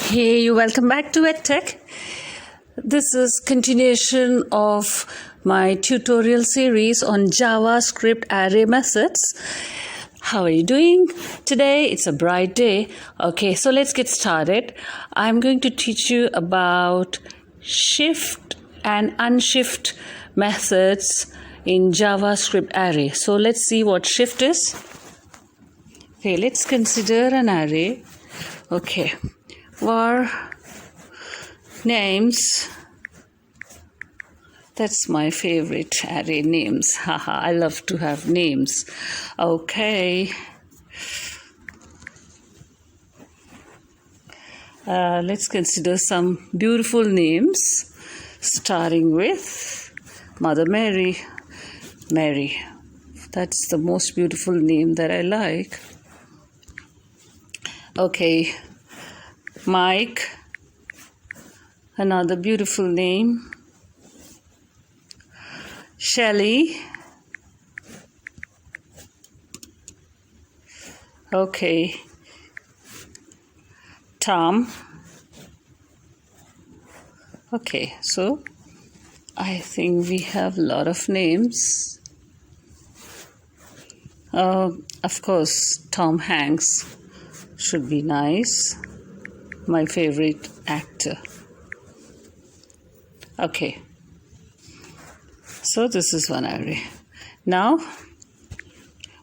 Hey, you welcome back to EdTech. This is continuation of my tutorial series on JavaScript array methods. How are you doing today? It's a bright day. Okay, so let's get started. I'm going to teach you about shift and unshift methods in JavaScript array. So let's see what shift is. Okay, let's consider an array. Okay, var names. That's my favorite array, names. Haha, I love to have names. Okay. Let's consider some beautiful names, starting with Mother Mary. Mary. That's the most beautiful name that I like. Okay. Mike. Another beautiful name. Shelley. Okay. Tom. Okay, so I think we have a lot of names. Of course, Tom Hanks should be nice. My favorite actor. Okay. So this is one array. Now,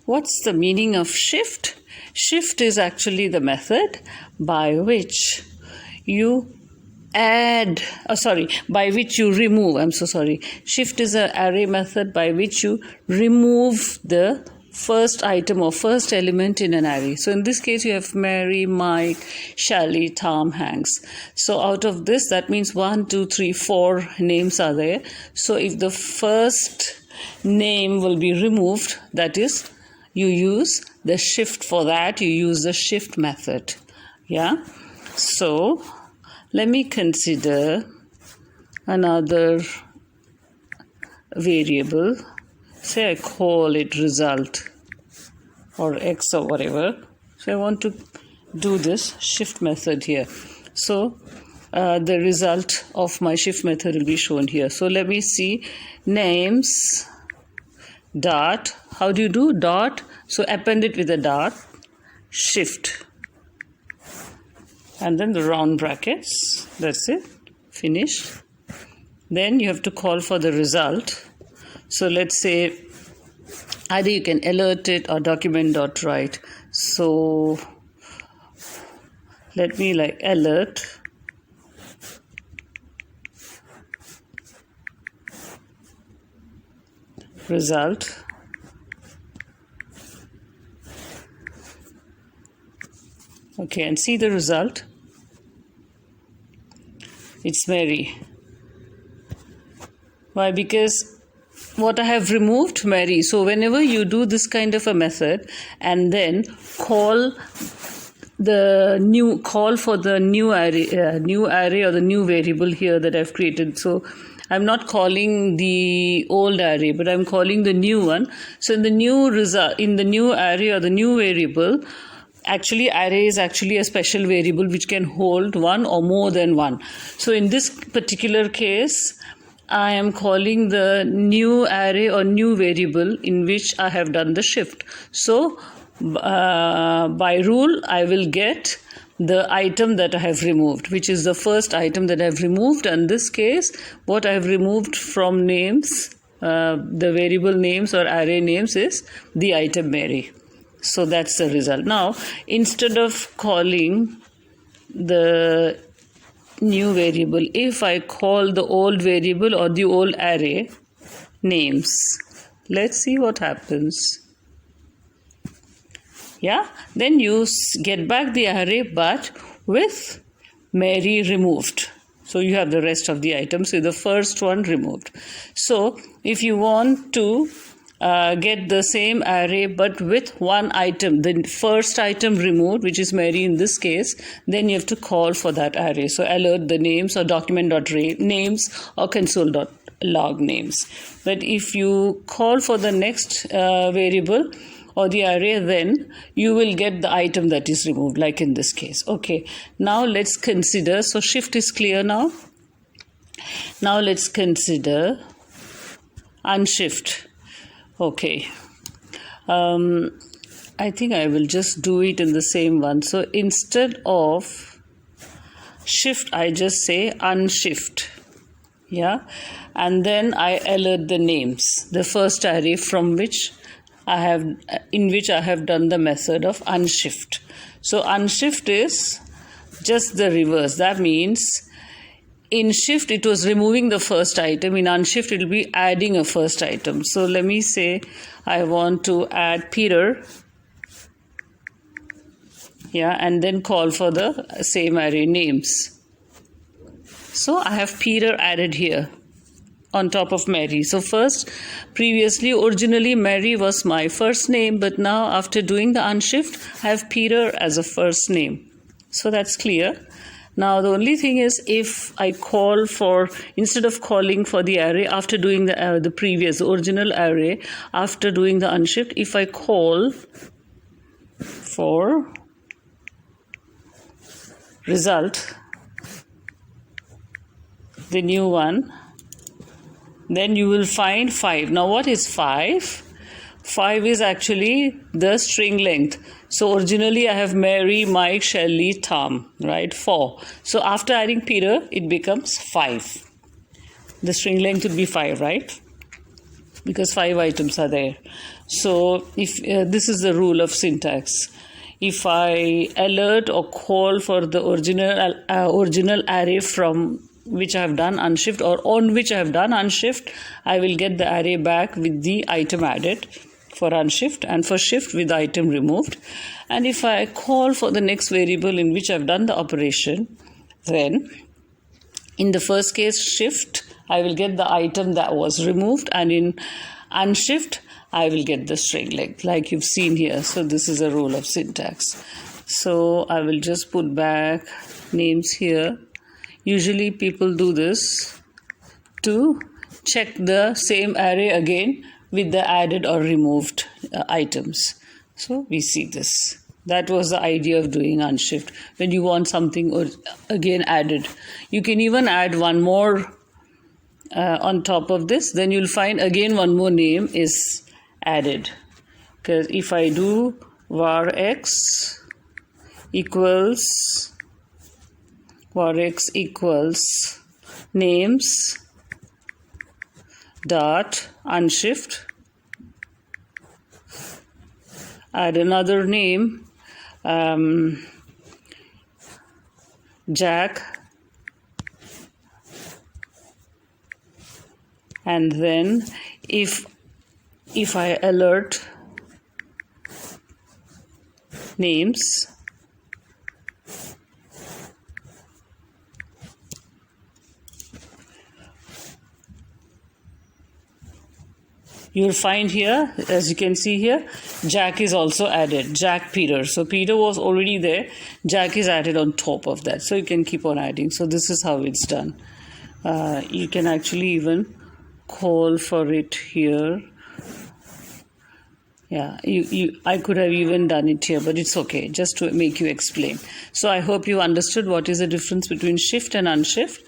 what's the meaning of shift? Shift is actually the method by which you by which you remove. Shift is an array method by which you remove the first item or first element in an array. So in this case, you have Mary, Mike, Shelley, Tom, Hanks. So out of this, that means 1, 2, 3, 4 names are there. So if the first name will be removed, that is, you use the shift for that. You use the shift method. Yeah. So let me consider another variable. Say I call it result or X or whatever. So I want to do this shift method here. So the result of my shift method will be shown here. So let me see names dot. How do you do dot? So append it with a dot, shift. And then the round brackets. That's it. Finish. Then you have to call for the result. So let's say either you can alert it or document.write. So let me alert result. Okay, and see the result. It's Mary. Why? Because what I have removed, Mary. So whenever you do this kind of a method and then call for the new array or the new variable here that I've created. So I'm not calling the old array, but I'm calling the new one. So in the new array or the new variable, actually array is actually a special variable which can hold one or more than one. So in this particular case, I am calling the new array or new variable in which I have done the shift. So by rule, I will get the item that I have removed, which is the first item that I have removed. In this case, what I have removed from names, the variable names or array names, is the item Mary. So that's the result. Now, instead of calling the new variable, if I call the old variable or the old array names, let's see what happens. Yeah, then you get back the array but with Mary removed. So you have the rest of the items with the first one removed. So if you want to get the same array but with one item, the first item removed, which is Mary in this case, then you have to call for that array. So alert the names or document.names or console.log names. But if you call for the next variable or the array, then you will get the item that is removed, like in this case. Okay, now let's consider, so shift is clear now. Now let's consider unshift. Okay, I think I will just do it in the same one. So instead of shift, I just say unshift. Yeah, and then I alert the names, the first array from which in which I have done the method of unshift. So unshift is just the reverse. That means in shift it was removing the first item. In unshift it will be adding a first item. So let me say I want to add Peter. Yeah, and then call for the same array names. So I have Peter added here on top of Mary. So originally Mary was my first name, but now after doing the unshift, I have Peter as a first name. So that's clear. Now the only thing is, if I call for, instead of calling for the array after doing the previous original array, after doing the unshift, if I call for result, the new one, then you will find 5. Now what is 5? 5 is actually the string length. So originally I have Mary, Mike, Shelley, Tom, right? 4. So after adding Peter, it becomes 5. The string length would be 5, right? Because 5 items are there. So if this is the rule of syntax. If I alert or call for the original array from which I have done unshift, or on which I have done unshift, I will get the array back with the item added for unshift, and for shift with the item removed. And if I call for the next variable in which I have done the operation, then in the first case shift, I will get the item that was removed, and in unshift I will get the string length, like you've seen here. So this is a rule of syntax. So I will just put back names here. Usually people do this to check the same array again with the added or removed items. So we see this. That was the idea of doing unshift. When you want something again added, you can even add one more on top of this. Then you'll find again one more name is added. Because if I do var x equals names dot unshift, add another name, Jack, and then if I alert names, you'll find here, as you can see here, Jack is also added, Jack Peter. So Peter was already there, Jack is added on top of that. So you can keep on adding. So this is how it's done. You can actually even call for it here. Yeah, I could have even done it here, but it's okay, just to make you explain. So I hope you understood what is the difference between shift and unshift.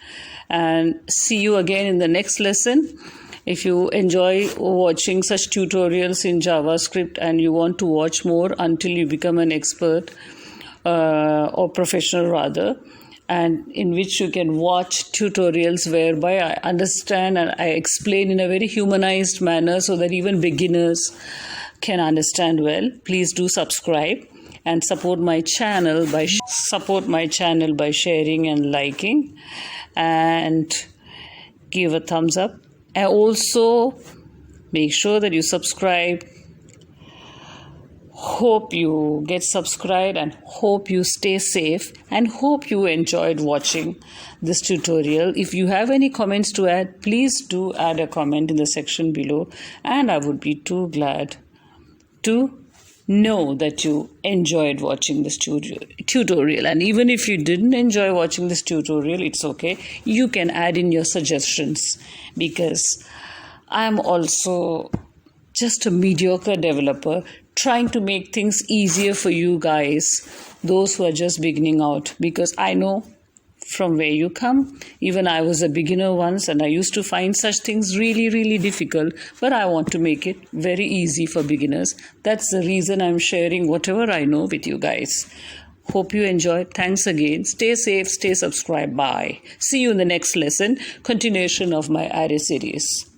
And see you again in the next lesson. If you enjoy watching such tutorials in JavaScript and you want to watch more until you become an expert or professional rather, and in which you can watch tutorials whereby I understand and I explain in a very humanized manner so that even beginners can understand well, please do subscribe and support my channel by sharing and liking, and give a thumbs up. And also make sure that you subscribe. Hope you get subscribed and hope you stay safe and hope you enjoyed watching this tutorial. If you have any comments to add, please do add a comment in the section below, and I would be too glad to know that you enjoyed watching this tutorial. And even if you didn't enjoy watching this tutorial, it's okay. You can add in your suggestions, because I'm also just a mediocre developer trying to make things easier for you guys, those who are just beginning out, because I know from where you come. Even I was a beginner once and I used to find such things really, really difficult, but I want to make it very easy for beginners. That's the reason I'm sharing whatever I know with you guys. Hope you enjoyed. Thanks again. Stay safe, stay subscribed. Bye. See you in the next lesson, continuation of my array series.